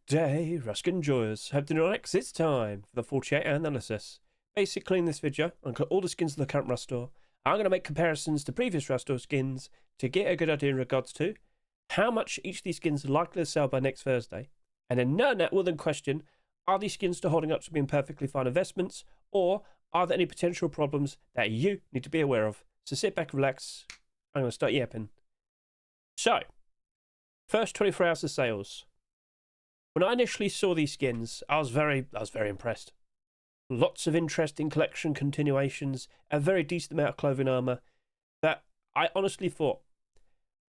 day, Ruskin Joyers. Hope to relax. It's time for the 48-hour analysis. Basically, in this video, I'll got all the skins of the current Rust store. I'm going to make comparisons to previous Rust store skins to get a good idea in regards to how much each of these skins are likely to sell by next Thursday. And then no net will then question, are these skins still holding up to being perfectly fine investments, or are there any potential problems that you need to be aware of? So sit back, relax. I'm going to start yapping. So, first 24 hours of sales. When I initially saw these skins, I was very impressed. Lots of interesting collection continuations, a very decent amount of clothing armor. That I honestly thought,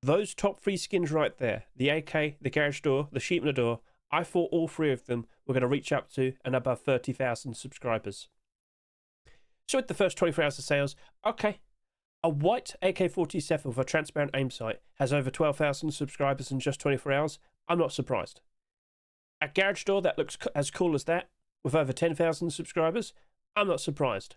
those top three skins right there, the AK, the Garage Door, the Sheep in the Door, I thought all three of them were going to reach up to and above 30,000 subscribers. So with the first 24 hours of sales, okay, a white AK-47 with a transparent aim sight has over 12,000 subscribers in just 24 hours. I'm not surprised. A Garage Door that looks as cool as that, with over 10,000 subscribers, I'm not surprised.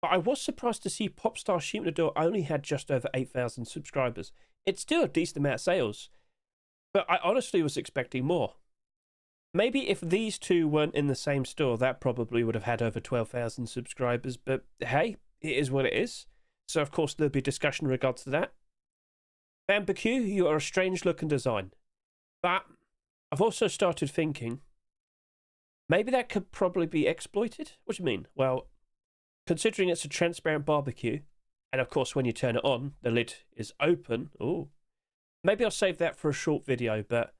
But I was surprised to see Popstar Sheep in the Door only had just over 8,000 subscribers. It's still a decent amount of sales, but I honestly was expecting more. Maybe if these two weren't in the same store, that probably would have had over 12,000 subscribers, but hey, it is what it is. So of course there'll be discussion in regards to that. Bamboo, you are a strange looking design, but I've also started thinking, maybe that could probably be exploited. What do you mean? Well, considering it's a transparent barbecue, and of course when you turn it on, the lid is open. Ooh. Maybe I'll save that for a short video, but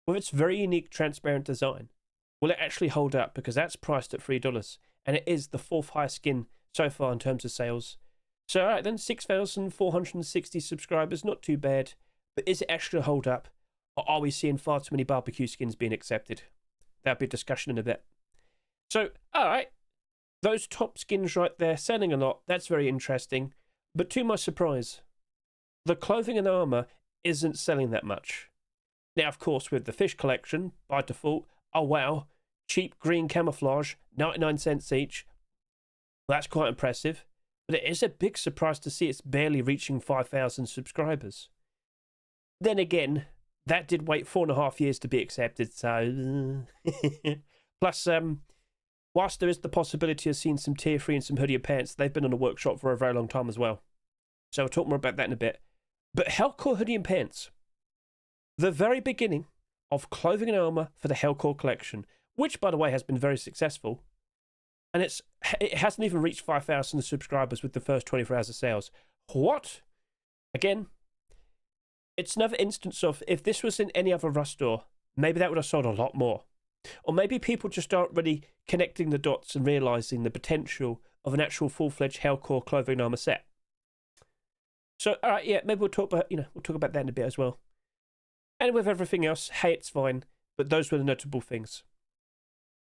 with its very unique transparent design, will it actually hold up? Because that's priced at $3, and it is the fourth highest skin so far in terms of sales. So alright then, 6,460 subscribers, not too bad, but is it actually hold up? Or are we seeing far too many barbecue skins being accepted? That'll be a discussion in a bit. So, alright, those top skins right there, selling a lot, that's very interesting. But to my surprise, the clothing and armor isn't selling that much. Now, of course, with the fish collection, by default, oh wow, cheap green camouflage, 99 cents each. Well, that's quite impressive. But it is a big surprise to see it's barely reaching 5,000 subscribers. Then again, that did wait 4.5 years to be accepted, so... Plus, whilst there is the possibility of seeing some tier 3 and some hoodie and pants, they've been on a workshop for a very long time as well. So I'll talk more about that in a bit. But Hellcore hoodie and pants. The very beginning of clothing and armor for the Hellcore collection, which, by the way, has been very successful. And it hasn't even reached 5,000 subscribers with the first 24 hours of sales. What? Again, it's another instance of, if this was in any other Rust store, maybe that would have sold a lot more. Or maybe people just aren't really connecting the dots and realizing the potential of an actual full-fledged Hellcore clothing and armor set. So, all right, yeah, maybe we'll talk about that in a bit as well. And with everything else, hey, it's fine. But those were the notable things.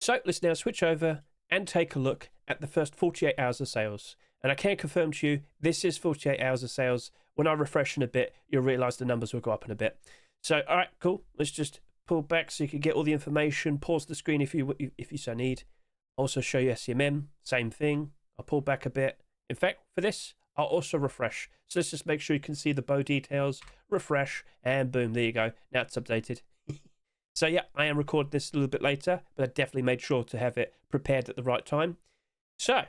So let's now switch over and take a look at the first 48 hours of sales. And I can confirm to you, this is 48 hours of sales. When I refresh in a bit, you'll realise the numbers will go up in a bit. So, all right, cool. Let's just pull back so you can get all the information. Pause the screen if you so need. Also show you SCMM, same thing. I'll pull back a bit. In fact, for this, I'll also refresh. So let's just make sure you can see the bow details. Refresh, and boom, there you go. Now it's updated. So yeah, I am recording this a little bit later, but I definitely made sure to have it prepared at the right time. So,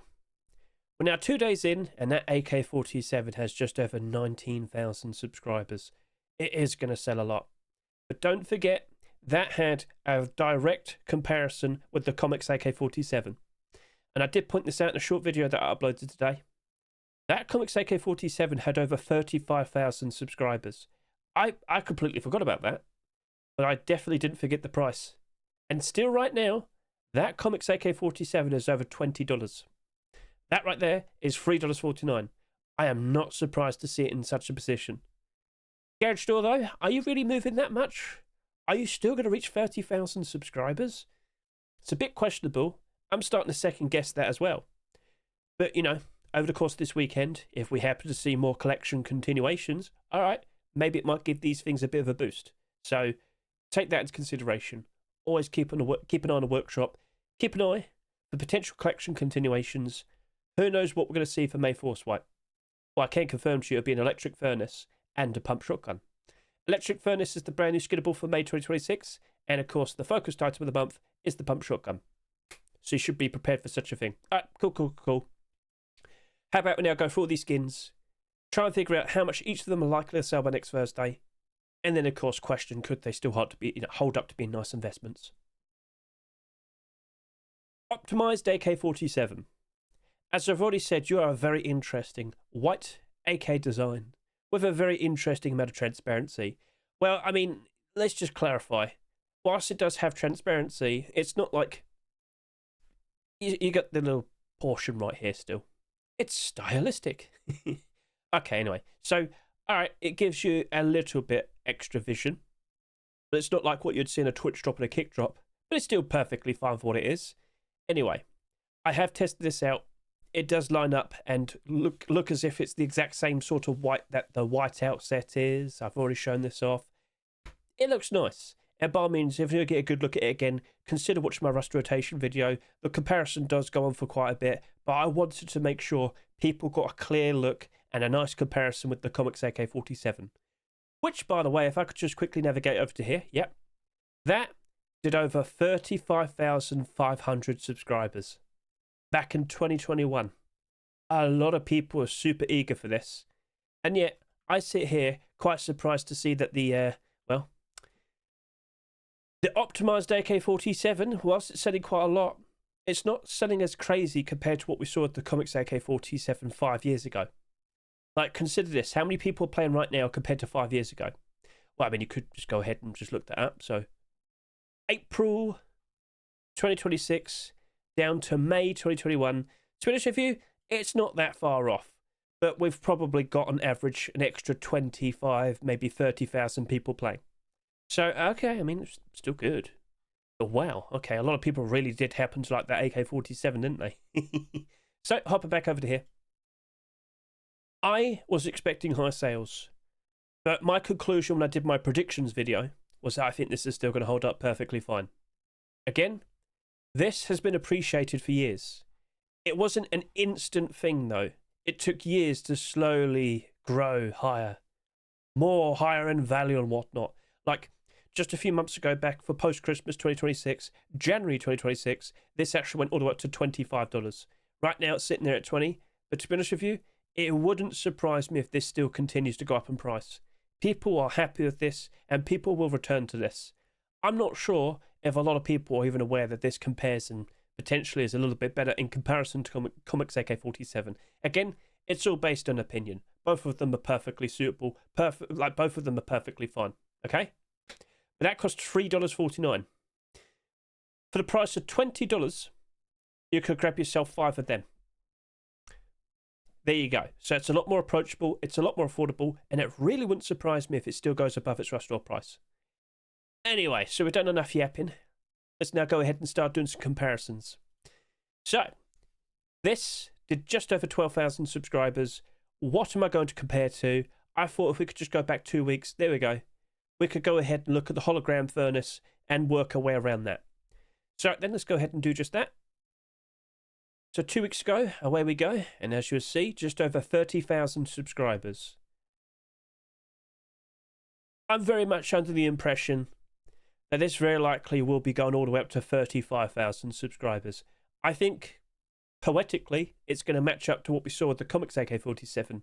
we're now 2 days in, and that AK-47 has just over 19,000 subscribers. It is going to sell a lot. But don't forget, that had a direct comparison with the Comics AK-47. And I did point this out in a short video that I uploaded today. That Comics AK-47 had over 35,000 subscribers. I completely forgot about that. But I definitely didn't forget the price. And still right now, that Comics AK-47 is over $20. That right there is $3.49. I am not surprised to see it in such a position. Garage Door though, are you really moving that much? Are you still going to reach 30,000 subscribers? It's a bit questionable. I'm starting to second guess that as well. But you know, over the course of this weekend, if we happen to see more collection continuations, alright, maybe it might give these things a bit of a boost. So, take that into consideration. Always keep an eye on the workshop. Keep an eye for potential collection continuations. Who knows what we're going to see for May Force White? Well, I can confirm to you it'll be an electric furnace and a pump shotgun. Electric furnace is the brand new skinnable for May 2026, And of course, the focused item of the month is the pump shotgun. So you should be prepared for such a thing. All right, cool. How about we now go through all these skins, try and figure out how much each of them are likely to sell by next Thursday, and then of course question, could they still hold up to being nice investments? Optimized AK-47. As I've already said, you are a very interesting white AK design with a very interesting amount of transparency. Well, I mean, let's just clarify. Whilst it does have transparency, it's not like you got the little portion right here still. It's stylistic. Okay, anyway. So, alright, it gives you a little bit extra vision. But it's not like what you'd see in a Twitch drop and a kick drop. But it's still perfectly fine for what it is. Anyway, I have tested this out. It does line up and look as if it's the exact same sort of white that the whiteout set is. I've already shown this off. It looks nice. And by all means, if you get a good look at it again, consider watching my rust rotation video. The comparison does go on for quite a bit, but I wanted to make sure people got a clear look and a nice comparison with the Comics AK-47. Which, by the way, if I could just quickly navigate over to here, yep, that did over 35,500 subscribers back in 2021. A lot of people are super eager for this. And yet, I sit here quite surprised to see that the optimized AK-47, whilst it's selling quite a lot, it's not selling as crazy compared to what we saw at the Comics AK-47 5 years ago. Like, consider this. How many people are playing right now compared to 5 years ago? Well, I mean, you could just go ahead and just look that up. So, April 2026 down to May 2021. To be honest with you, it's not that far off. But we've probably got on average an extra 25, maybe 30,000 people playing. So, okay, I mean, it's still good. But wow, okay, a lot of people really did happen to like that AK-47, didn't they? So, hopping back over to here. I was expecting high sales. But my conclusion when I did my predictions video was that I think this is still going to hold up perfectly fine. Again, this has been appreciated for years. It wasn't an instant thing, though. It took years to slowly grow higher. More higher in value and whatnot. Like, just a few months ago, back for post-Christmas 2026, January 2026, this actually went all the way up to $25. Right now, it's sitting there at $20. But to be honest with you, it wouldn't surprise me if this still continues to go up in price. People are happy with this, and people will return to this. I'm not sure if a lot of people are even aware that this compares and potentially is a little bit better in comparison to Comics AK-47. Again, it's all based on opinion. Both of them are perfectly suitable. Both of them are perfectly fine. Okay? But that costs $3.49. For the price of $20, you could grab yourself 5 of them. There you go. So it's a lot more approachable, it's a lot more affordable, and it really wouldn't surprise me if it still goes above its restaurant price. Anyway, so we've done enough yapping. Let's now go ahead and start doing some comparisons. So, this did just over 12,000 subscribers. What am I going to compare to? I thought if we could just go back 2 weeks, there we go. We could go ahead and look at the hologram furnace and work our way around that. So then let's go ahead and do just that. So 2 weeks ago, away we go. And as you'll see, just over 30,000 subscribers. I'm very much under the impression that this very likely will be going all the way up to 35,000 subscribers. I think, poetically, it's going to match up to what we saw with the Comics AK-47.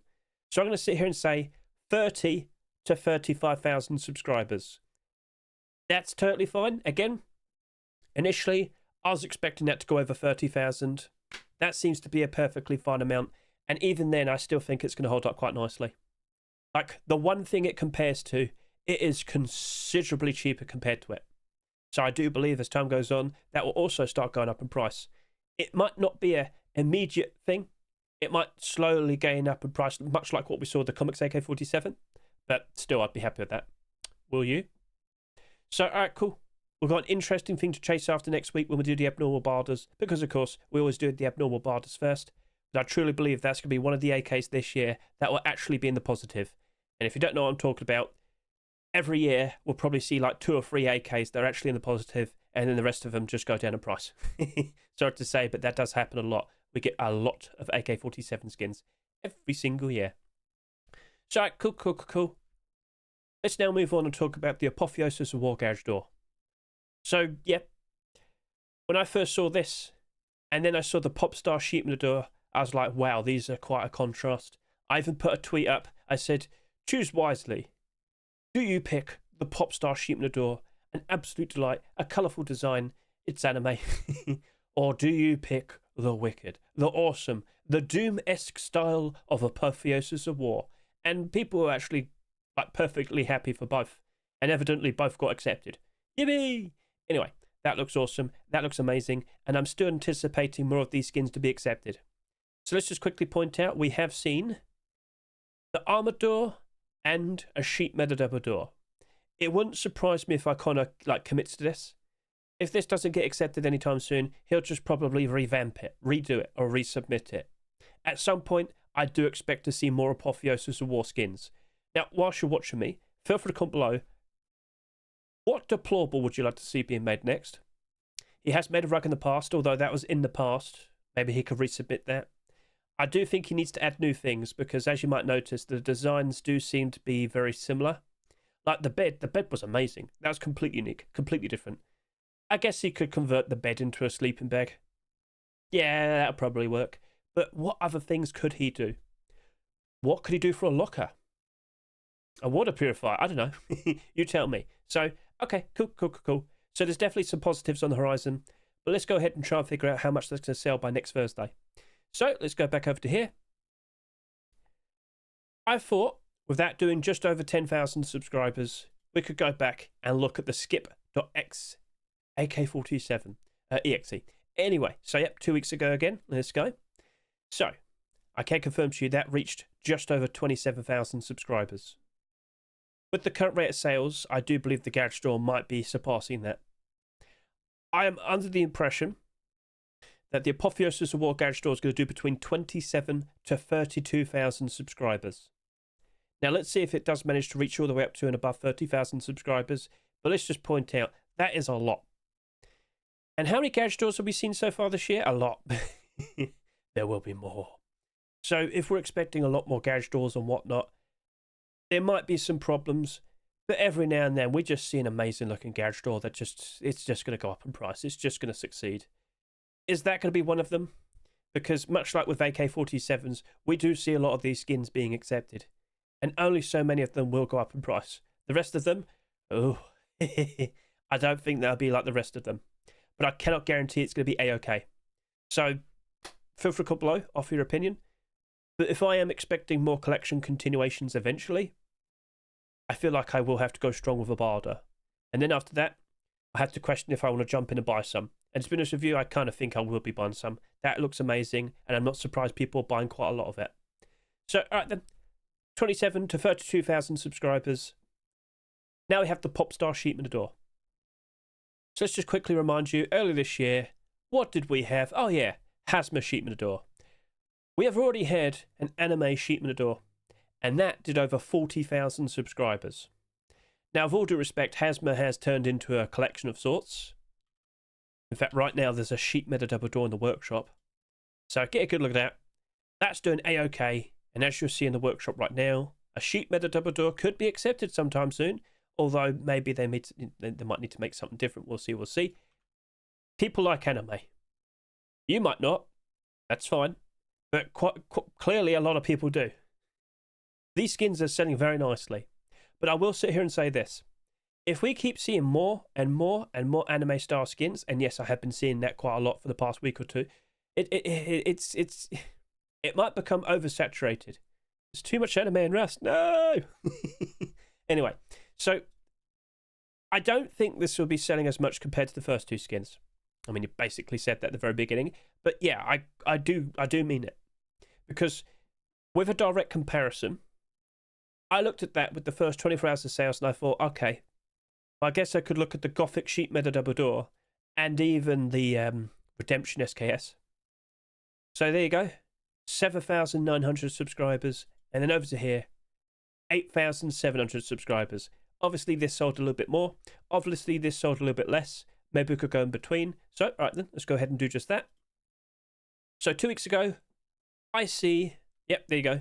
So I'm going to sit here and say 30 to 35,000 subscribers. That's totally fine. Again, initially, I was expecting that to go over 30,000. That seems to be a perfectly fine amount. And even then, I still think it's going to hold up quite nicely. Like, the one thing it compares to, it is considerably cheaper compared to it. So I do believe as time goes on, that will also start going up in price. It might not be an immediate thing. It might slowly gain up in price, much like what we saw with the Comics AK-47. But still, I'd be happy with that. Will you? So, alright, cool. We've got an interesting thing to chase after next week when we do the abnormal barders. Because, of course, we always do the abnormal barders first. But I truly believe that's going to be one of the AKs this year that will actually be in the positive. And if you don't know what I'm talking about, every year we'll probably see like 2 or 3 AKs that are actually in the positive, and then the rest of them just go down in price. Sorry to say, but that does happen a lot. We get a lot of AK-47 skins every single year. So, right, cool. Let's now move on and talk about the Apotheosis of War Garage Door. So, yeah, when I first saw this, and then I saw the Popstar Sheep Matador, I was like, wow, these are quite a contrast. I even put a tweet up. I said, choose wisely. Do you pick the Popstar Sheep Matador, an absolute delight, a colourful design, it's anime, or do you pick the wicked, the awesome, the Doom-esque style of Apotheosis of War? And people were actually like perfectly happy for both, and evidently both got accepted. Yippee! Anyway, that looks awesome, that looks amazing, and I'm still anticipating more of these skins to be accepted. So let's just quickly point out, we have seen the Armador and a Sheep Matador. It wouldn't surprise me if I kind of like commits to this. If this doesn't get accepted anytime soon, he'll just probably revamp it, redo it, or resubmit it. At some point, I do expect to see more Apotheosis of War skins. Now, whilst you're watching me, feel free to comment below. What deplorable would you like to see being made next? He has made a rug in the past, although that was in the past. Maybe he could resubmit that. I do think he needs to add new things, because as you might notice, the designs do seem to be very similar. Like the bed was amazing. That was completely unique, completely different. I guess he could convert the bed into a sleeping bag. Yeah, that would probably work. But what other things could he do? What could he do for a locker? A water purifier? I don't know. You tell me. So, okay, cool. So there's definitely some positives on the horizon. But let's go ahead and try and figure out how much that's going to sell by next Thursday. So let's go back over to here. I thought, with that doing just over 10,000 subscribers, we could go back and look at the skip.exe AK-47 EXE. Anyway, so yep, 2 weeks ago again. Let's go. So, I can confirm to you that reached just over 27,000 subscribers. With the current rate of sales, I do believe the garage store might be surpassing that. I am under the impression that the Apotheosis of War garage store is going to do between 27 to 32,000 subscribers. Now, let's see if it does manage to reach all the way up to and above 30,000 subscribers. But let's just point out, that is a lot. And how many garage stores have we seen so far this year? A lot. There will be more. So if we're expecting a lot more garage doors and whatnot, there might be some problems. But every now and then, we just see an amazing looking garage door that it's just going to go up in price. It's just going to succeed. Is that going to be one of them? Because much like with AK-47s, we do see a lot of these skins being accepted. And only so many of them will go up in price. The rest of them, oh, I don't think they'll be like the rest of them. But I cannot guarantee it's going to be A-OK. So, feel free to comment below, offer your opinion. But if I am expecting more collection continuations eventually, I feel like I will have to go strong with a barter. And then after that, I have to question if I want to jump in and buy some. And to be honest with you, I kind of think I will be buying some. That looks amazing, and I'm not surprised people are buying quite a lot of it. So, alright then, 27 to 32,000 subscribers. Now we have the Popstar Sheep Matador. So let's just quickly remind you, earlier this year, what did we have? Oh yeah, Hazma Sheep Matador. We have already had an anime Sheep Matador, and that did over 40,000 subscribers. Now, with all due respect, Hazma has turned into a collection of sorts. In fact, right now there's a Sheep Matador in the workshop. So get a good look at that. That's doing A-OK, and as you'll see in the workshop right now, a Sheep Matador could be accepted sometime soon. Although maybe they might need to make something different. We'll see. People like anime. You might not. That's fine. But quite clearly a lot of people do. These skins are selling very nicely. But I will sit here and say this. If we keep seeing more and more and more anime style skins, and yes, I have been seeing that quite a lot for the past week or two, it might become oversaturated. There's too much anime and Rust. No! Anyway. So, I don't think this will be selling as much compared to the first two skins. I mean, you basically said that at the very beginning. But yeah, I do mean it. Because with a direct comparison, I looked at that with the first 24 hours of sales and I thought, okay, I guess I could look at the Gothic Sheep Matador and even the Redemption SKS. So there you go. 7,900 subscribers. And then over to here, 8,700 subscribers. Obviously, this sold a little bit more. Obviously, this sold a little bit less. Maybe we could go in between. So, all right then, let's go ahead and do just that. So, 2 weeks ago, I see, yep, there you go,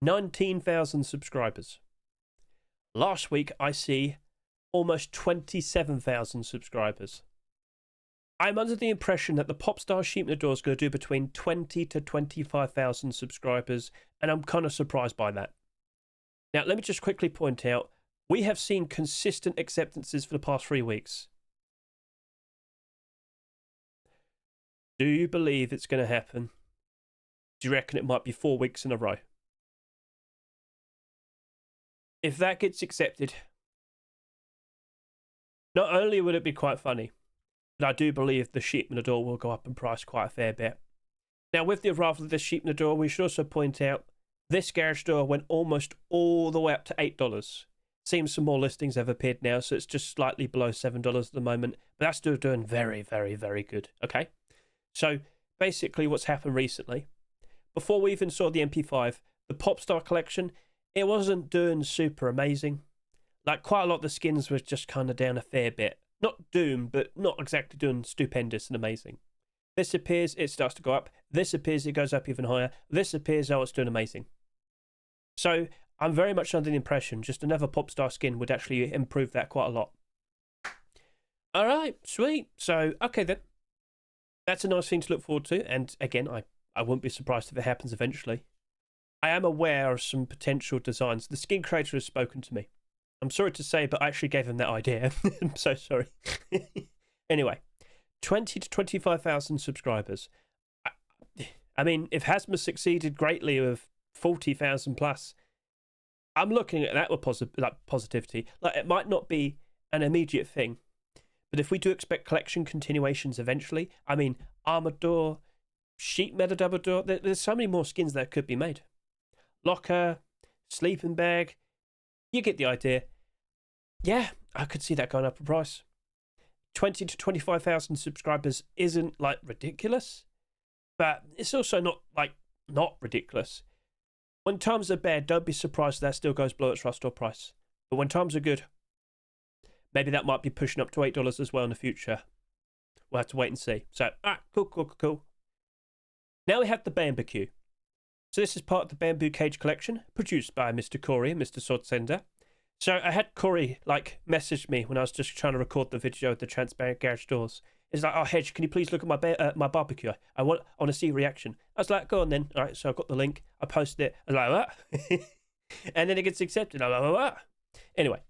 19,000 subscribers. Last week, I see almost 27,000 subscribers. I'm under the impression that the Popstar Sheep Nador is going to do between 20 to 25,000 subscribers, and I'm kind of surprised by that. Now, let me just quickly point out, we have seen consistent acceptances for the past 3 weeks. Do you believe it's going to happen? Do you reckon it might be 4 weeks in a row? If that gets accepted, not only would it be quite funny, but I do believe the Sheep Nador will go up in price quite a fair bit. Now, with the arrival of this Sheep Nador, we should also point out this garage door went almost all the way up to $8. Seems some more listings have appeared now, so it's just slightly below $7 at the moment, but that's still doing very, very, very good. Okay, so basically what's happened recently, before we even saw the MP5, the Popstar collection, it wasn't doing super amazing. Like, quite a lot of the skins was just kind of down a fair bit. Not doom, but not exactly doing stupendous and amazing. This appears, it starts to go up. This appears, it goes up even higher. This appears, oh, it's doing amazing. So I'm very much under the impression just another Popstar skin would actually improve that quite a lot. All right, sweet. So, okay then. That's a nice thing to look forward to. And again, I wouldn't be surprised if it happens eventually. I am aware of some potential designs. The skin creator has spoken to me. I'm sorry to say, but I actually gave him that idea. I'm so sorry. Anyway, 20 to 25,000 subscribers. I mean, if Hasma succeeded greatly with 40,000 plus, I'm looking at that with positivity. Like, it might not be an immediate thing, but if we do expect collection continuations eventually, I mean, Armador, Sheep Metadabador, there's so many more skins that could be made. Locker, sleeping bag, you get the idea. Yeah, I could see that going up in price. 20 to 25,000 subscribers isn't like ridiculous, but it's also not ridiculous. When times are bad, don't be surprised if that still goes below its Rustore price. But when times are good, maybe that might be pushing up to $8 as well in the future. We'll have to wait and see. So, cool. Now we have the Bamboo Queue. So this is part of the Bamboo Cage collection, produced by Mr. Corey and Mr. Swordsender. So I had Corey message me when I was just trying to record the video of the transparent garage doors. It's like, oh, Hedge, can you please look at my barbecue? I want to see a reaction. I was like, go on then. All right, so I got the link. I posted it. I was like, what? And then it gets accepted. I'm like, what? Anyway,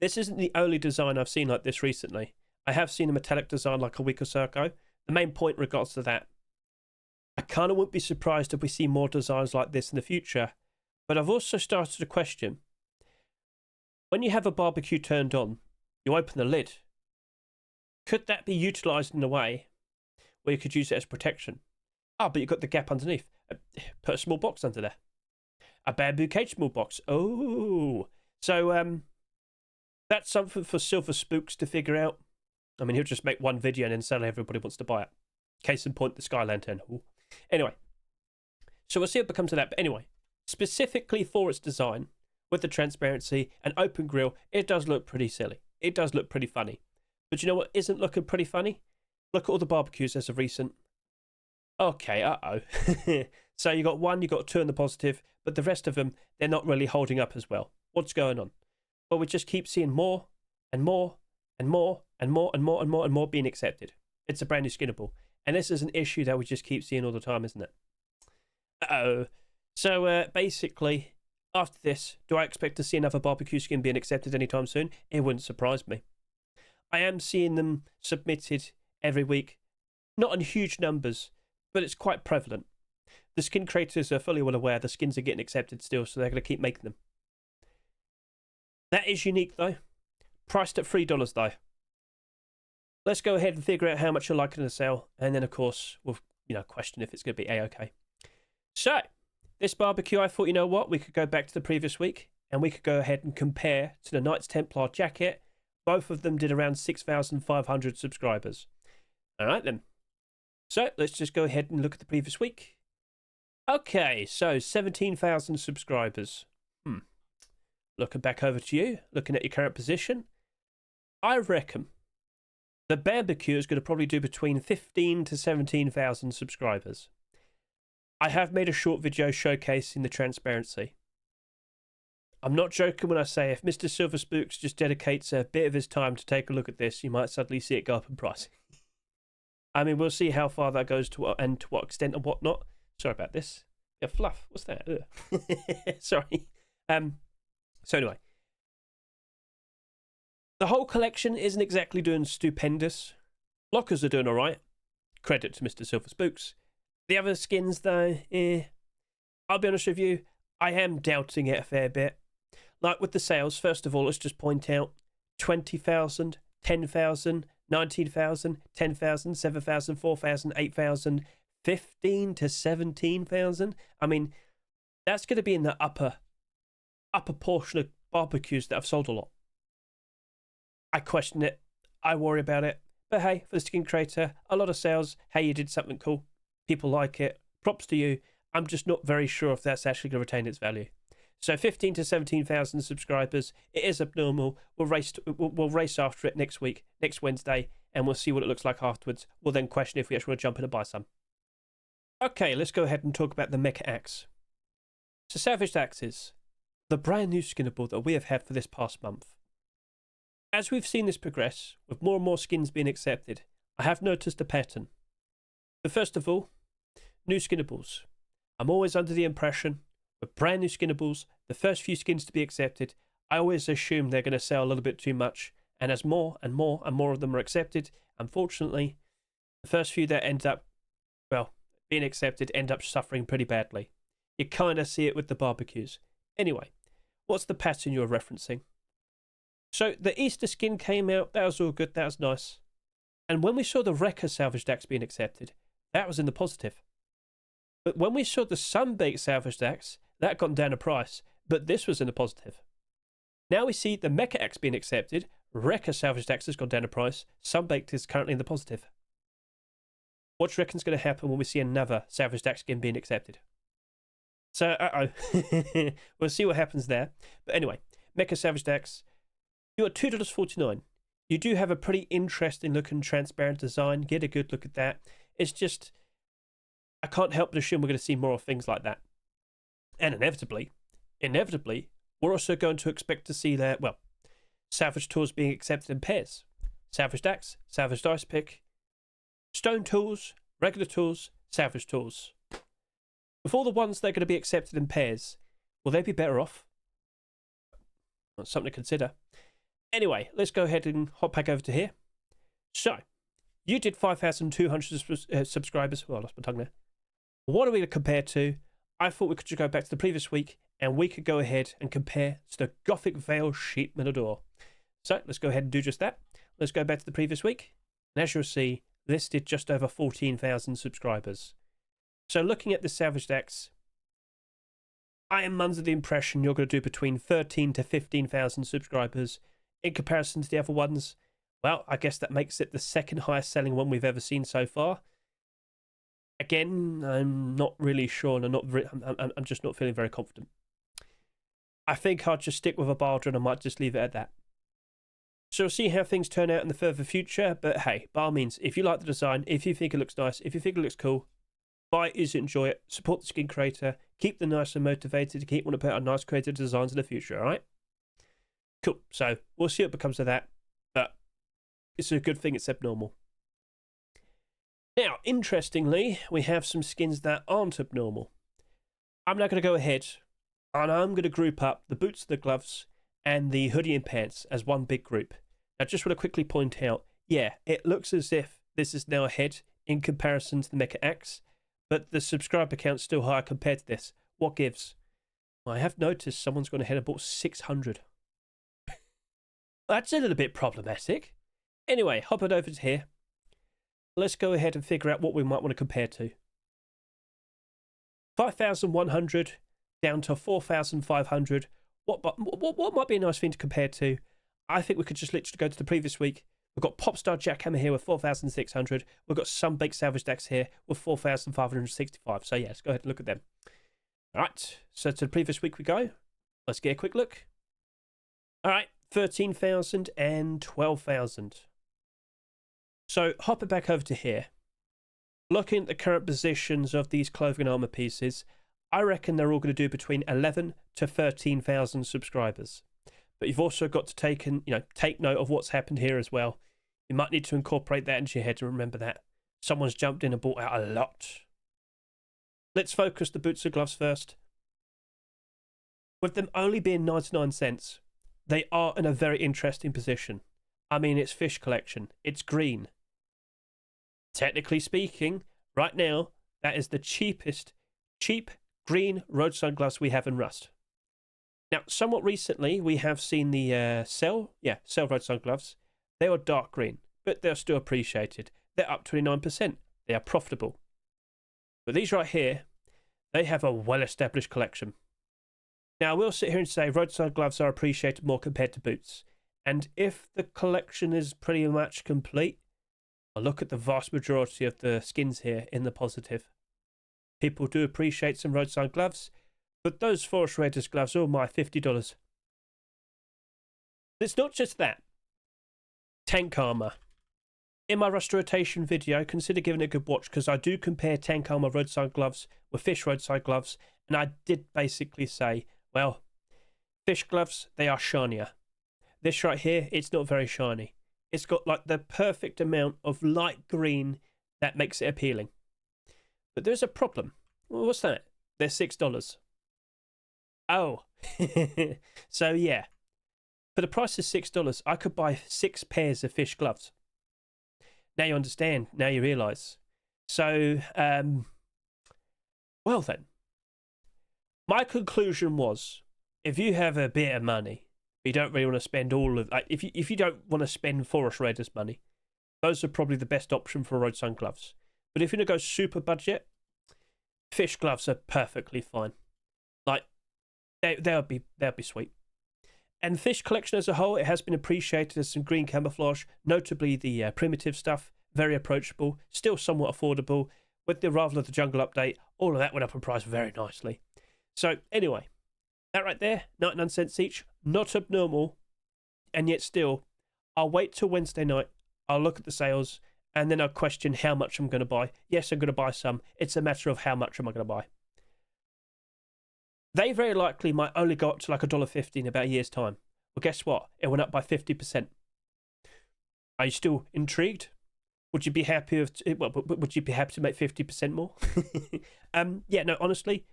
this isn't the only design I've seen like this recently. I have seen a metallic design like a week or so ago. The main point in regards to that, I kind of wouldn't be surprised if we see more designs like this in the future. But I've also started to question, when you have a barbecue turned on, you open the lid. Could that be utilised in a way where you could use it as protection? But you've got the gap underneath. Put a small box under there. A Bamboo Cage small box. Oh. So that's something for Silver Spooks to figure out. I mean, he'll just make one video and then suddenly everybody wants to buy it. Case in point, the Sky Lantern. Ooh. Anyway, so we'll see what becomes of that. But anyway, specifically for its design, with the transparency and open grill, it does look pretty silly. It does look pretty funny. But you know what isn't looking pretty funny? Look at all the barbecues as of recent. Okay, So you got one, you got two in the positive, but the rest of them, they're not really holding up as well. What's going on? Well, we just keep seeing more and more and more and more and more and more and more being accepted. It's a brand new skinnable. And this is an issue that we just keep seeing all the time, isn't it? So basically, after this, do I expect to see another barbecue skin being accepted anytime soon? It wouldn't surprise me. I am seeing them submitted every week. Not in huge numbers, but it's quite prevalent. The skin creators are fully well aware the skins are getting accepted still, so they're going to keep making them. That is unique, though. Priced at $3, though. Let's go ahead and figure out how much you're likely to sell, and then, of course, we'll question if it's going to be A-okay. So, this barbecue, I thought, you know what, we could go back to the previous week, and we could go ahead and compare to the Knights Templar jacket. Both of them did around 6,500 subscribers. All right, then. So, let's just go ahead and look at the previous week. Okay, so 17,000 subscribers. Looking back over to you, looking at your current position, I reckon the barbecue is going to probably do between 15 to 17,000 subscribers. I have made a short video showcasing the transparency. I'm not joking when I say if Mr. Silver Spooks just dedicates a bit of his time to take a look at this, you might suddenly see it go up in price. I mean, we'll see how far that goes and to what extent and whatnot. Sorry about this. Yeah, fluff. What's that? Sorry. So anyway, the whole collection isn't exactly doing stupendous. Lockers are doing all right. Credit to Mr. Silver Spooks. The other skins, though, I'll be honest with you, I am doubting it a fair bit. Like with the sales, first of all, let's just point out 20,000, 10,000, 19,000, 10,000, 7,000, 4,000, 8,000, 15 to 17,000. I mean, that's going to be in the upper portion of barbecues that I've sold a lot. I question it. I worry about it. But hey, for the skin creator, a lot of sales. Hey, you did something cool. People like it. Props to you. I'm just not very sure if that's actually going to retain its value. So 15 to 17,000 subscribers. It is abnormal. We'll race after it next week, next Wednesday, and we'll see what it looks like afterwards. We'll then question if we actually want to jump in and buy some. Okay, let's go ahead and talk about the Mecha Axe. So Salvaged Axes, the brand new skinnable that we have had for this past month. As we've seen this progress, with more and more skins being accepted, I have noticed a pattern. But first of all, new skinnables. I'm always under the impression, with brand new skinnables, the first few skins to be accepted, I always assume they're going to sell a little bit too much, and as more and more and more of them are accepted, unfortunately, the first few that end up, well, being accepted end up suffering pretty badly. You kind of see it with the barbecues. Anyway, what's the pattern you're referencing? So the Easter skin came out, that was all good, that was nice. And when we saw the Wrecker Salvaged Axe being accepted, that was in the positive. But when we saw the Sunbaked Salvaged Axe, that got down a price, but this was in the positive. Now we see the Mecha Axe being accepted, Wrecker Salvaged Axe has gone down a price, Sunbaked is currently in the positive. What do you reckon's going to happen when we see another Salvaged Axe skin being accepted? So, we'll see what happens there. But anyway, Mecha Salvaged Axe, you're at $2.49. You do have a pretty interesting looking transparent design. Get a good look at that. It's just, I can't help but assume we're going to see more of things like that. And inevitably, we're also going to expect to see that, well, Salvage tools being accepted in pairs. Salvaged Axe, Salvaged Ice Pick, Stone tools, regular tools, Salvage tools. With all the ones that are going to be accepted in pairs, will they be better off? That's something to consider. Anyway, let's go ahead and hop back over to here. So, you did 5,200 subscribers. Well, I lost my tongue there. What are we going to compare to? I thought we could just go back to the previous week and we could go ahead and compare to the Gothic Vale Sheep Minador. So, let's go ahead and do just that. Let's go back to the previous week. And as you'll see, this did just over 14,000 subscribers. So, looking at the Salvaged Axe, I am under the impression you're going to do between 13 to 15,000 subscribers. In comparison to the other ones, well, I guess that makes it the second highest selling one we've ever seen so far. Again, I'm not really sure, and I'm just not feeling very confident. I think I'll just stick with a barter and I might just leave it at that. So we'll see how things turn out in the further future, but hey, by all means, if you like the design, if you think it looks nice, if you think it looks cool, buy it, use it, enjoy it, support the skin creator, keep them nice and motivated to keep wanting to put out nice creative designs in the future, alright? Cool, so we'll see what becomes of that, but it's a good thing it's abnormal. Now, interestingly, we have some skins that aren't abnormal. I'm now going to go ahead and I'm going to group up the boots, the gloves, and the hoodie and pants as one big group. Now, just want to quickly point out, yeah, it looks as if this is now ahead in comparison to the Mecha Axe, but the subscriber count's still higher compared to this. What gives? Well, I have noticed someone's gone ahead and bought 600. That's a little bit problematic. Anyway, hop it over to here. Let's go ahead and figure out what we might want to compare to. 5,100 down to 4,500. What might be a nice thing to compare to? I think we could just literally go to the previous week. We've got Popstar Jackhammer here with 4,600. We've got Sunbaked Salvaged Axe here with 4,565. So yeah, let's go ahead and look at them. All right, so to the previous week we go. Let's get a quick look. All right, 13,000 and 12,000. So hop it back over to here. Looking at the current positions of these clothing and armor pieces, I reckon they're all going to do between 11 to 13,000 subscribers. But you've also got to take note of what's happened here as well. You might need to incorporate that into your head to remember that someone's jumped in and bought out a lot. Let's focus the boots and gloves first. With them only being 99 cents, they are in a very interesting position. I mean, it's fish collection. It's green. Technically speaking, right now, that is the cheap green roadside gloves we have in Rust. Now, somewhat recently, we have seen the Cell roadside gloves. They are dark green, but they're still appreciated. They're up 29%. They are profitable. But these right here, they have a well-established collection. Now, I will sit here and say roadside gloves are appreciated more compared to boots. And if the collection is pretty much complete, I'll look at the vast majority of the skins here in the positive. People do appreciate some roadside gloves, but those Forest Raiders gloves are my $50. It's not just that. Tank armor. In my Rust rotation video, consider giving it a good watch because I do compare tank armor roadside gloves with fish roadside gloves, and I did basically say, well, fish gloves, they are shinier. This right here, it's not very shiny. It's got like the perfect amount of light green that makes it appealing. But there's a problem. Well, what's that? They're $6. Oh. So yeah. For the price of $6, I could buy 6 pairs of fish gloves. Now you understand. Now you realise. So, well then. My conclusion was, if you have a bit of money, you don't really want to spend all of... if you don't want to spend Forest Raiders money, those are probably the best option for roadside gloves. But if you're going to go super budget, fish gloves are perfectly fine. Like, they'll be sweet. And fish collection as a whole, it has been appreciated as some green camouflage, notably the primitive stuff, very approachable, still somewhat affordable. With the arrival of the jungle update, all of that went up in price very nicely. So anyway, that right there, 99 cents each, not abnormal, and yet still, I'll wait till Wednesday night, I'll look at the sales, and then I'll question how much I'm going to buy. Yes, I'm going to buy some. It's a matter of how much am I going to buy. They very likely might only go up to like $1.50 in about a year's time. Well, guess what? It went up by 50%. Are you still intrigued? Would you be happy would you be happy to make 50% more? Yeah, no, honestly,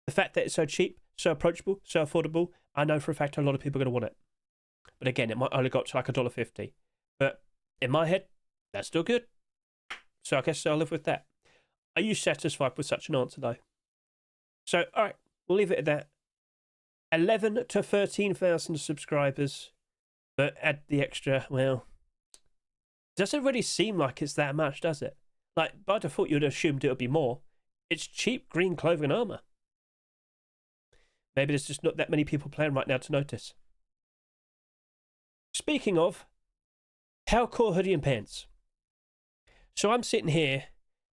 the fact that it's so cheap, so approachable, so affordable, I know for a fact a lot of people are going to want it. But again, it might only go up to like $1.50. But in my head, that's still good. So I guess I'll live with that. Are you satisfied with such an answer, though? So, all right, we'll leave it at that. 11 to 13,000 subscribers, but add the extra, well, doesn't really seem like it's that much, does it? Like, by default, you'd have assumed it would be more. It's cheap green clothing and armor. Maybe there's just not that many people playing right now to notice. Speaking of, hardcore hoodie and pants. So I'm sitting here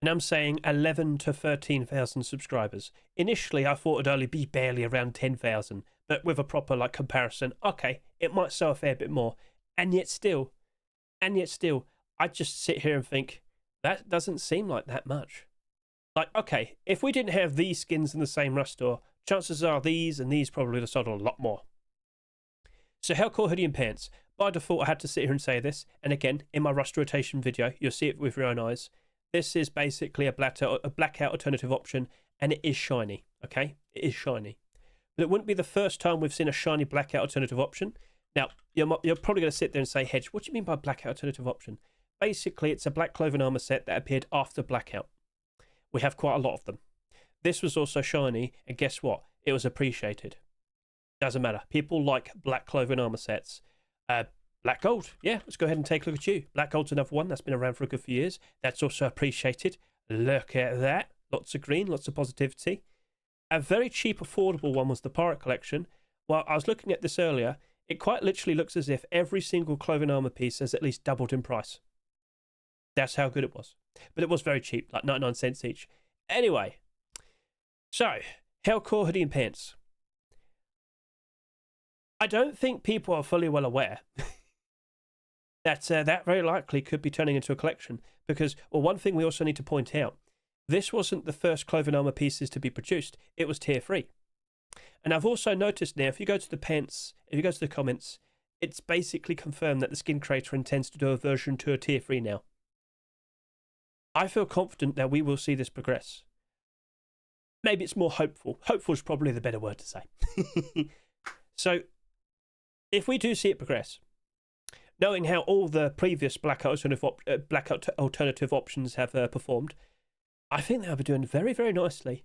and I'm saying 11 to 13,000 subscribers. Initially, I thought it'd only be barely around 10,000, but with a proper like comparison, okay, it might sell a fair bit more. And yet still, I just sit here and think, that doesn't seem like that much. Like, okay, if we didn't have these skins in the same Rust store, chances are these and these probably would have sold a lot more. So Hellcore hoodie and pants. By default, I had to sit here and say this. And again, in my Rust rotation video, you'll see it with your own eyes. This is basically a blackout alternative option, and it is shiny, okay? It is shiny. But it wouldn't be the first time we've seen a shiny blackout alternative option. Now, you're probably going to sit there and say, Hedge, what do you mean by blackout alternative option? Basically, it's a black clothing armor set that appeared after blackout. We have quite a lot of them. This was also shiny, and guess what? It was appreciated. Doesn't matter. People like black clothing armor sets. Black gold. Yeah, let's go ahead and take a look at you. Black gold's another one that's been around for a good few years. That's also appreciated. Look at that. Lots of green, lots of positivity. A very cheap, affordable one was the Pirate Collection. While I was looking at this earlier, it quite literally looks as if every single clothing armor piece has at least doubled in price. That's how good it was. But it was very cheap, like 99 cents each. Anyway, so, Hellcore hoodie and pants. I don't think people are fully well aware that that very likely could be turning into a collection. Because, well, one thing we also need to point out this wasn't the first clothing armor pieces to be produced. It was tier 3. And I've also noticed now, if you go to the comments, it's basically confirmed that the skin creator intends to do a version to a tier 3 now. I feel confident that we will see this progress. Maybe it's more hopeful. Hopeful is probably the better word to say. So, if we do see it progress, knowing how all the previous black alternative options have performed, I think they'll be doing very, very nicely.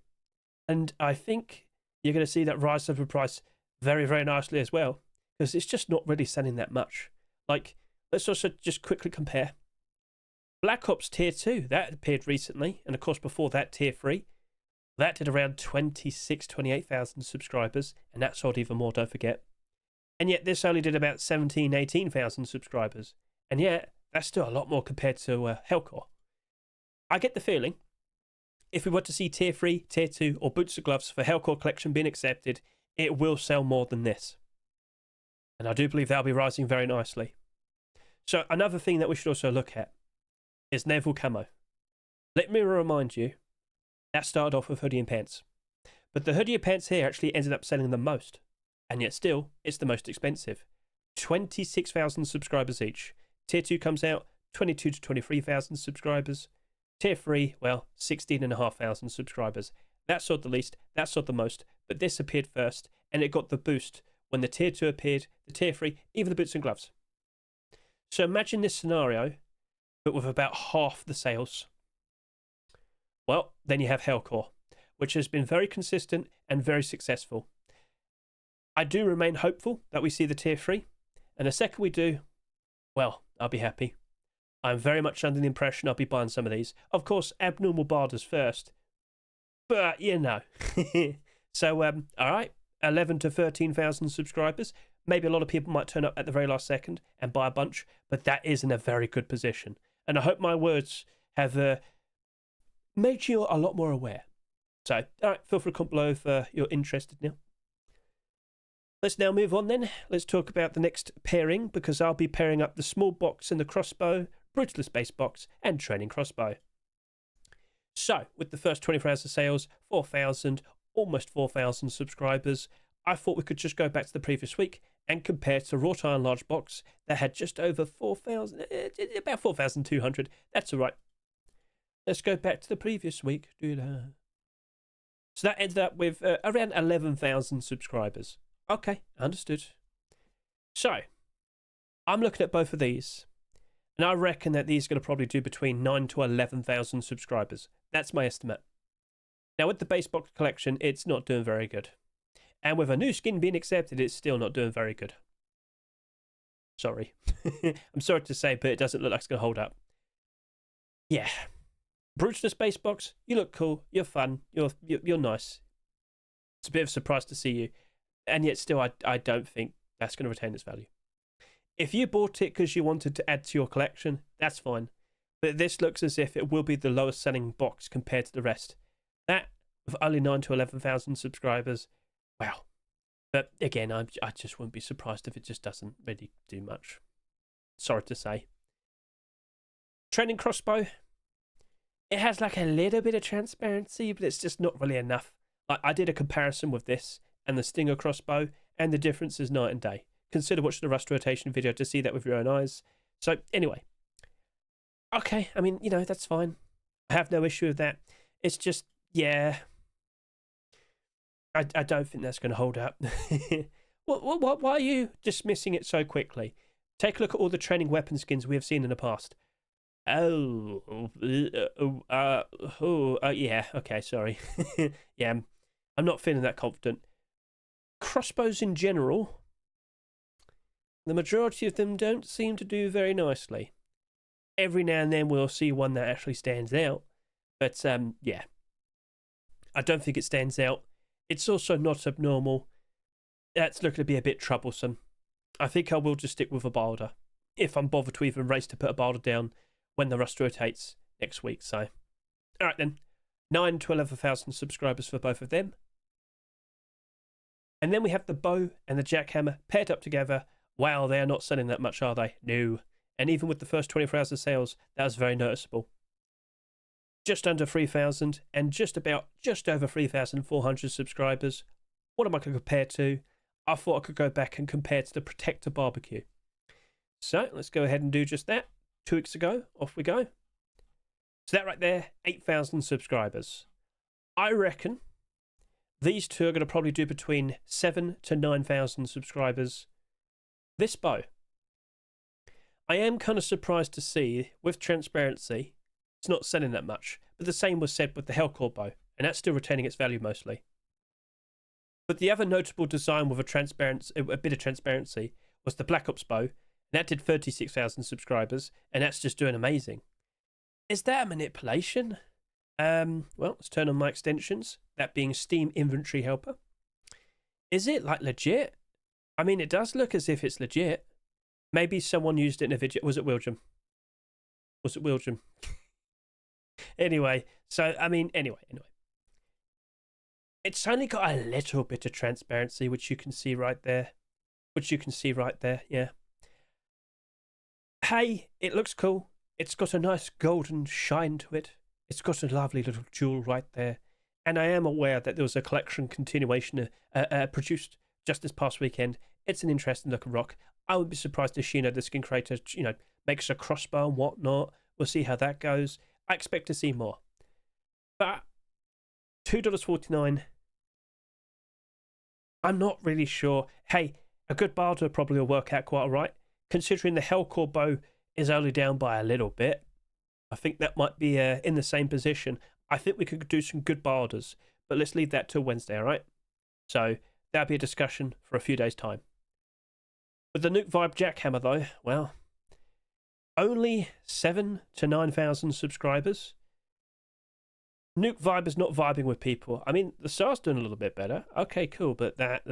And I think you're going to see that rise of the price very, very nicely as well, because it's just not really selling that much. Like, let's also just quickly compare. Black Ops Tier 2, that appeared recently, and of course before that Tier 3. That did around 28,000 subscribers, and that sold even more, don't forget. And yet this only did about 18,000 subscribers. And yet, that's still a lot more compared to Hellcore. I get the feeling, if we were to see Tier 3, Tier 2, or Boots and Gloves for Hellcore Collection being accepted, it will sell more than this. And I do believe that'll be rising very nicely. So another thing that we should also look at is naval camo. Let me remind you, that started off with hoodie and pants. But the hoodie and pants here actually ended up selling the most. And yet still, it's the most expensive. 26,000 subscribers each. Tier 2 comes out, 22 to 23,000 subscribers. Tier 3, well, 16,500 subscribers. That sold the least, that sold the most, but this appeared first, and it got the boost when the Tier 2 appeared, the Tier 3, even the boots and gloves. So imagine this scenario, but with about half the sales. Well, then you have Hellcore, which has been very consistent and very successful. I do remain hopeful that we see the Tier 3, and the second we do, well, I'll be happy. I'm very much under the impression I'll be buying some of these. Of course, abnormal barders first, but you know. So, all right, 11 to 13,000 subscribers. Maybe a lot of people might turn up at the very last second and buy a bunch, but that is in a very good position. And I hope my words have made you a lot more aware. So, all right, feel free to comment below if you're interested now. Let's now move on then. Let's talk about the next pairing, because I'll be pairing up the small box and the crossbow, brutalist base box, and training crossbow. So, with the first 24 hours of sales, 4,000, almost 4,000 subscribers, I thought we could just go back to the previous week and compare to wrought iron large box that had just over 4,000, about 4,200. That's all right. Let's go back to the previous week. So that ended up with around 11,000 subscribers. Okay, understood. So, I'm looking at both of these, and I reckon that these are going to probably do between 9 to 11,000 subscribers. That's my estimate. Now, with the base box collection, it's not doing very good. And with a new skin being accepted, it's still not doing very good. Sorry. I'm sorry to say, but it doesn't look like it's going to hold up. Yeah. Brutalist base box, you look cool, you're fun, you're nice. It's a bit of a surprise to see you. And yet still, I don't think that's going to retain its value. If you bought it because you wanted to add to your collection, that's fine. But this looks as if it will be the lowest selling box compared to the rest. That, with only 9 to 11,000 subscribers, wow. But again, I just wouldn't be surprised if it just doesn't really do much. Sorry to say. Training crossbow. It has like a little bit of transparency, but it's just not really enough. I did a comparison with this and the Stinger crossbow, and the difference is night and day. Consider watching the rust rotation video to see that with your own eyes. So anyway, okay, I mean, you know, that's fine. I have no issue with that. It's just, yeah, I don't think that's going to hold up. Why are you dismissing it so quickly? Take a look at all the training weapon skins we have seen in the past. Yeah, okay, sorry. Yeah, I'm not feeling that confident. Crossbows in general, the majority of them don't seem to do very nicely. Every now and then we'll see one that actually stands out, but yeah, I don't think it stands out. It's also not abnormal. That's looking to be a bit troublesome. I think I will just stick with a barder, if I'm bothered to even race to put a barder down when the rust rotates next week. So, all right then, 9 to 11,000 subscribers for both of them. And then we have the bow and the jackhammer paired up together. Wow, they are not selling that much, are they? No. And even with the first 24 hours of sales, that was very noticeable. just under 3,000 and just over 3,400 subscribers. What am I going to compare to? I thought I could go back and compare to the Protector Barbecue. So let's go ahead and do just that. 2 weeks ago, off we go. So that right there, 8,000 subscribers. I reckon these two are going to probably do between 7,000 to 9,000 subscribers. This bow, I am kind of surprised to see, with transparency, it's not selling that much. But the same was said with the Hellcore bow, and that's still retaining its value mostly. But the other notable design with a bit of transparency was the Black Ops bow, and that did 36,000 subscribers, and that's just doing amazing. Is that a manipulation? Well, let's turn on my extensions, that being Steam Inventory Helper. Is it like legit? I mean, it does look as if it's legit. Maybe someone used it in a video. Was it William? Anyway, so, I mean, anyway. It's only got a little bit of transparency, which you can see right there. Yeah. Hey, it looks cool. It's got a nice golden shine to it. It's got a lovely little jewel right there. And I am aware that there was a collection continuation produced just this past weekend. It's an interesting looking rock. I would be surprised if Shino, the skin creator, makes a crossbow and whatnot. We'll see how that goes. I expect to see more. But $2.49, I'm not really sure. Hey, a good barter probably will work out quite all right. Considering the Hellcore bow is only down by a little bit, I think that might be in the same position. I think we could do some good barders, but let's leave that till Wednesday, all right? So that'll be a discussion for a few days' time. With the Nuke Vibe Jackhammer, though, well, only 7,000 to 9,000 subscribers. Nuke Vibe is not vibing with people. I mean, the SAR's doing a little bit better. Okay, cool, but that.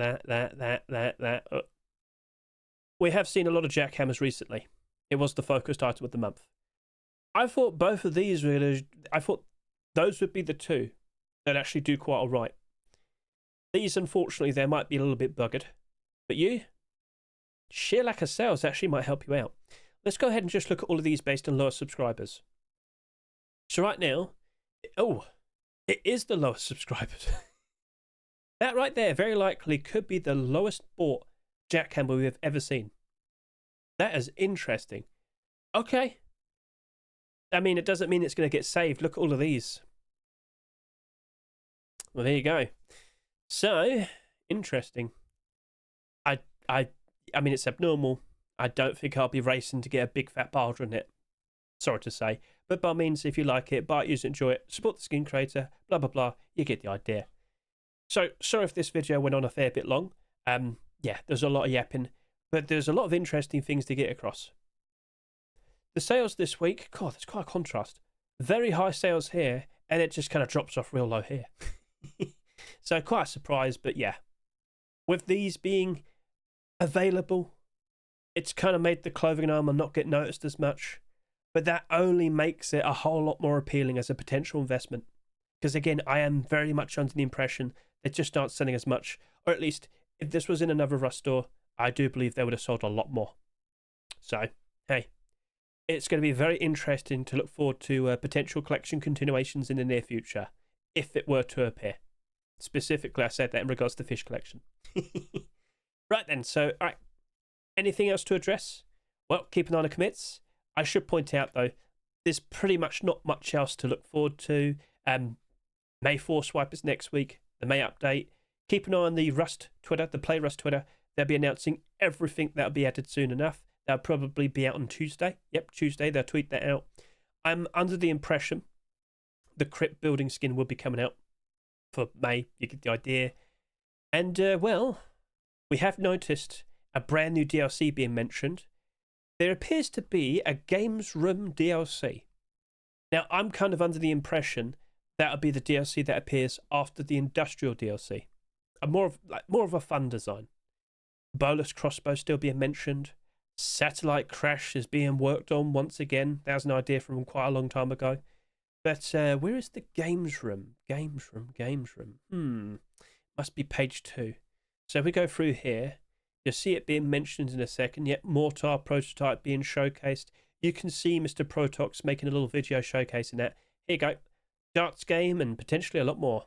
We have seen a lot of Jackhammers recently. It was the focused item of the month. I thought both of these I thought those would be the two that actually do quite all right. These, unfortunately, they might be a little bit buggered. But you? Sheer lack of sales actually might help you out. Let's go ahead and just look at all of these based on lower subscribers. So right now, it is the lowest subscribers. That right there very likely could be the lowest bought Jackhammer we have ever seen. That is interesting. Okay. I mean, it doesn't mean it's going to get saved. Look at all of these. Well, there you go. So, interesting. I mean, it's abnormal. I don't think I'll be racing to get a big fat barger in it. Sorry to say. But by all means, if you like it, buy it, use it, enjoy it, support the skin creator, blah, blah, blah. You get the idea. So, sorry if this video went on a fair bit long. Yeah, there's a lot of yapping, but there's a lot of interesting things to get across. The sales this week, God, there's quite a contrast. Very high sales here, and it just kind of drops off real low here. So quite a surprise, but yeah. With these being available, it's kind of made the clothing armor not get noticed as much, but that only makes it a whole lot more appealing as a potential investment. Because again, I am very much under the impression they just aren't selling as much, or at least if this was in another Rust store, I do believe they would have sold a lot more. So, hey, it's going to be very interesting to look forward to potential collection continuations in the near future, if it were to appear. Specifically, I said that in regards to the fish collection. Right then, so, all right. Anything else to address? Well, keep an eye on the commits. I should point out, though, there's pretty much not much else to look forward to. May 4 swipe is next week, the May update. Keep an eye on the Rust Twitter, the Play Rust Twitter. They'll be announcing everything that'll be added soon enough. That'll probably be out on Tuesday. Yep, Tuesday, they'll tweet that out. I'm under the impression the Crypt building skin will be coming out for May. You get the idea. And, well, we have noticed a brand new DLC being mentioned. There appears to be a Games Room DLC. Now, I'm kind of under the impression that'll be the DLC that appears after the Industrial DLC. More of a fun design. Box Crossbow still being mentioned. Satellite Crash is being worked on once again. That was an idea from quite a long time ago. But where is the Games Room? Games Room. Must be page 2. So if we go through here, you'll see it being mentioned in a second. Yet Mortar prototype being showcased. You can see Mr. Protox making a little video showcasing that. Here you go. darts game, and potentially a lot more.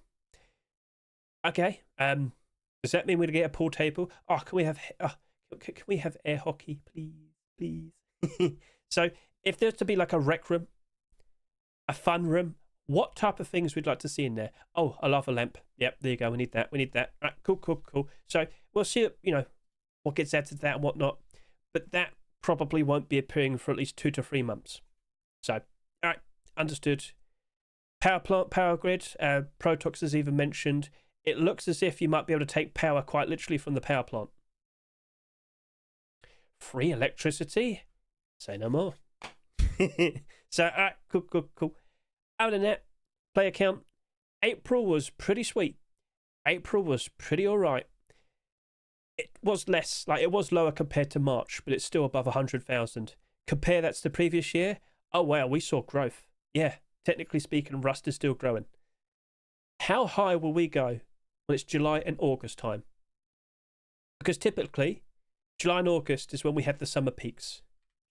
Okay. Does that mean we're gonna get a pool table? Oh, can we have air hockey, please? So, if there's to be like a rec room, a fun room, what type of things we'd like to see in there? Oh, a lava lamp. Yep, there you go. We need that. Right, cool. So we'll see, what gets added to that and whatnot. But that probably won't be appearing for at least 2 to 3 months. So, all right, understood. Power plant, power grid. Protox has even mentioned it looks as if you might be able to take power quite literally from the power plant. Free electricity? Say no more. So, all right, cool. Other than that, player count. April was pretty sweet. April was pretty all right. It was less, it was lower compared to March, but it's still above 100,000. Compare that to the previous year. Oh, wow, we saw growth. Yeah, technically speaking, Rust is still growing. How high will we go when it's July and August time? Because typically, July and August is when we have the summer peaks.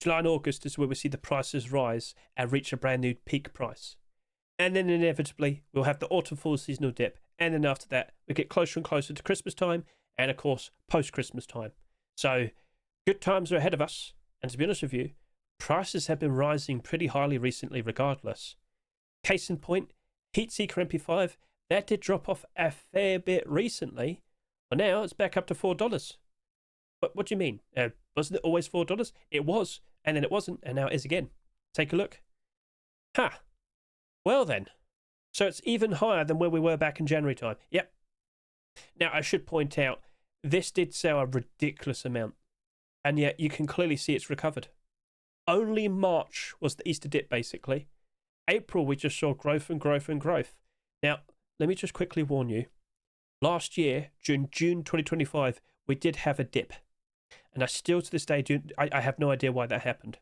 July and August is where we see the prices rise and reach a brand new peak price. And then inevitably, we'll have the autumn fall seasonal dip. And then after that, we get closer and closer to Christmas time. And of course, post-Christmas time. So, good times are ahead of us. And to be honest with you, prices have been rising pretty highly recently regardless. Case in point, Heatseeker MP5, that did drop off a fair bit recently. But now it's back up to $4. But what do you mean? Wasn't it always $4? It was, and then it wasn't, and now it is again. Take a look. Ha! Well then. So it's even higher than where we were back in January time. Yep. Now, I should point out, this did sell a ridiculous amount. And yet, you can clearly see it's recovered. Only March was the Easter dip, basically. April, we just saw growth and growth and growth. Now, let me just quickly warn you. Last year, June 2025, we did have a dip. And I still, to this day, I have no idea why that happened.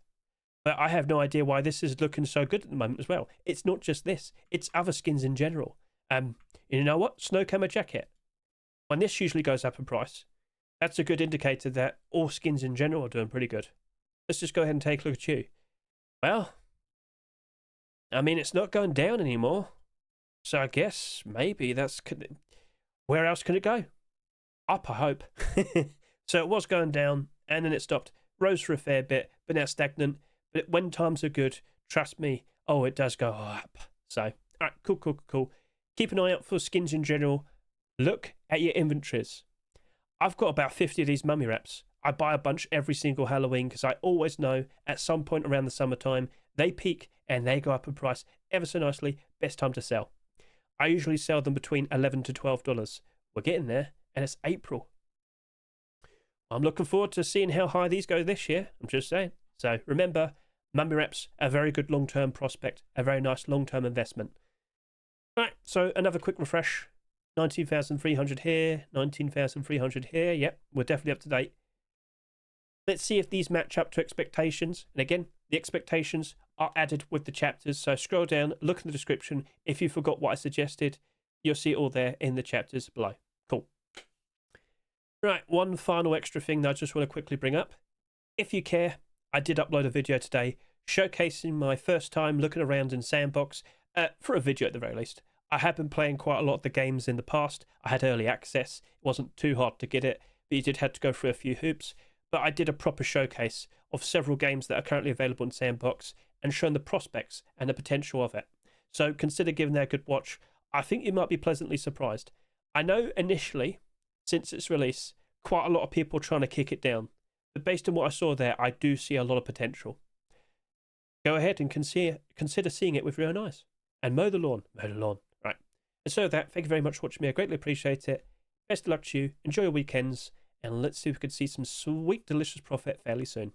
But I have no idea why this is looking so good at the moment as well. It's not just this. It's other skins in general. You know what? Snowcammer jacket. When this usually goes up in price, that's a good indicator that all skins in general are doing pretty good. Let's just go ahead and take a look at you. Well, I mean, it's not going down anymore. So I guess maybe that's... Where else can it go? Up, I hope. So it was going down, and then it stopped. Rose for a fair bit, but now stagnant. But when times are good, trust me, it does go up. So, all right, cool. Keep an eye out for skins in general. Look at your inventories. I've got about 50 of these mummy wraps. I buy a bunch every single Halloween because I always know at some point around the summertime, they peak and they go up in price ever so nicely. Best time to sell. I usually sell them between $11 to $12. We're getting there, and it's April. I'm looking forward to seeing how high these go this year. I'm just saying. So remember, mummy wraps, a very good long-term prospect, a very nice long-term investment. Right, so another quick refresh. 19,300 here, 19,300 here. Yep, we're definitely up to date. Let's see if these match up to expectations. And again, the expectations are added with the chapters. So scroll down, look in the description. If you forgot what I suggested, you'll see it all there in the chapters below. Cool. Right, one final extra thing that I just want to quickly bring up. If you care, I did upload a video today showcasing my first time looking around in Sandbox, for a video at the very least. I have been playing quite a lot of the games in the past. I had early access. It wasn't too hard to get it, but you did have to go through a few hoops. But I did a proper showcase of several games that are currently available in Sandbox and shown the prospects and the potential of it. So consider giving that a good watch. I think you might be pleasantly surprised. I know initially, since its release, quite a lot of people are trying to kick it down. But based on what I saw there, I do see a lot of potential. Go ahead and consider seeing it with your own eyes. And mow the lawn. Right. And so that, thank you very much for watching me. I greatly appreciate it. Best of luck to you. Enjoy your weekends. And let's see if we can see some sweet, delicious profit fairly soon.